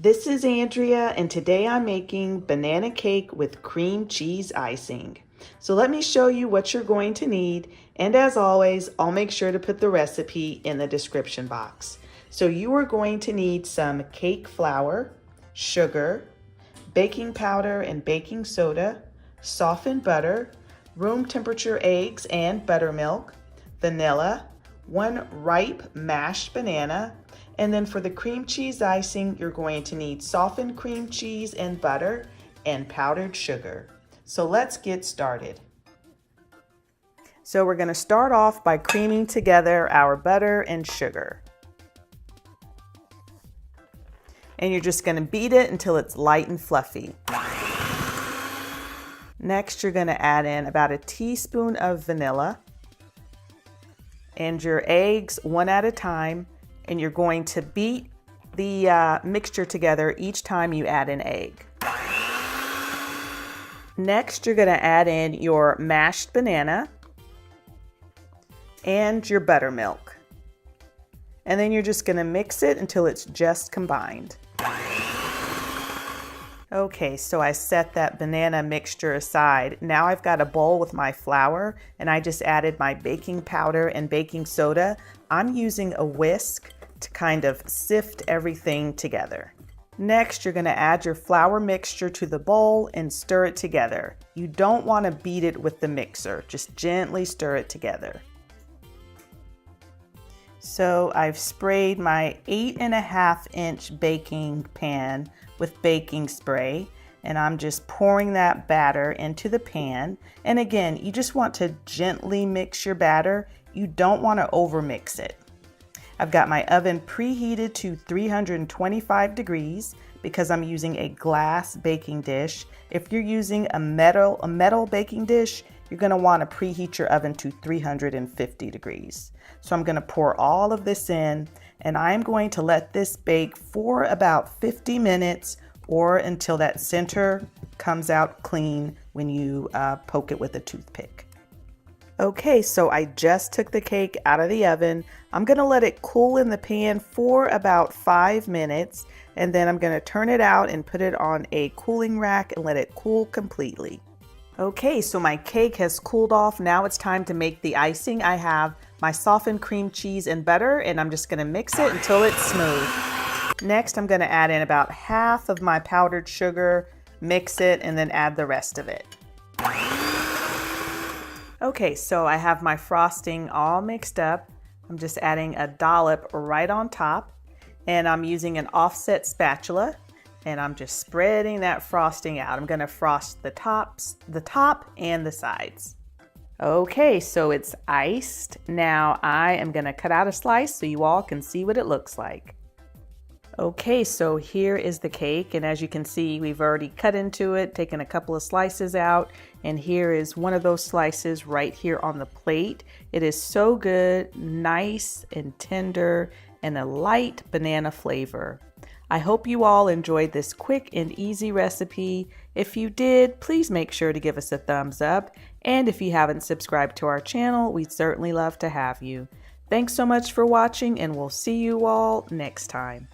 This is Andrea, and today I'm making banana cake with cream cheese icing. So let me show you what you're going to need, and as always, I'll make sure to put the recipe in the description box. So you are going to need some cake flour, sugar, baking powder and baking soda, softened butter, room temperature eggs and buttermilk, vanilla, 1 ripe mashed banana, and then for the cream cheese icing, you're going to need softened cream cheese and butter and powdered sugar. So let's get started. So we're going to start off by creaming together our butter and sugar. And you're just going to beat it until it's light and fluffy. Next, you're going to add in about a teaspoon of vanilla and your eggs one at a time. And you're going to beat the mixture together each time you add an egg. Next, you're going to add in your mashed banana and your buttermilk. And then you're just going to mix it until it's just combined. Okay, so I set that banana mixture aside. Now I've got a bowl with my flour, and I just added my baking powder and baking soda. I'm using a whisk to kind of sift everything together. Next, you're going to add your flour mixture to the bowl and stir it together. You don't want to beat it with the mixer, just gently stir it together. So I've sprayed my 8.5-inch baking pan with baking spray, and I'm just pouring that batter into the pan. And again, you just want to gently mix your batter. You don't want to overmix it. I've got my oven preheated to 325 degrees because I'm using a glass baking dish. If you're using a metal baking dish, you're going to want to preheat your oven to 350 degrees. So I'm going to pour all of this in, and I'm going to let this bake for about 50 minutes or until that center comes out clean when you poke it with a toothpick. Okay, so I just took the cake out of the oven. I'm going to let it cool in the pan for about 5 minutes, and then I'm going to turn it out and put it on a cooling rack and let it cool completely. Okay, so my cake has cooled off. Now it's time to make the icing. I have my softened cream cheese and butter, and I'm just going to mix it until it's smooth. Next, I'm going to add in about half of my powdered sugar, mix it, and then add the rest of it. Okay, so I have my frosting all mixed up. I'm just adding a dollop right on top, and I'm using an offset spatula, and I'm just spreading that frosting out. I'm gonna frost the top and the sides. Okay, so it's iced. Now I am gonna cut out a slice so you all can see what it looks like. Okay, so here is the cake, and as you can see, we've already cut into it, taken a couple of slices out, and here is one of those slices right here on the plate. It is so good, nice and tender, and a light banana flavor. I hope you all enjoyed this quick and easy recipe. If you did, please make sure to give us a thumbs up, and if you haven't subscribed to our channel, we'd certainly love to have you. Thanks so much for watching, and we'll see you all next time.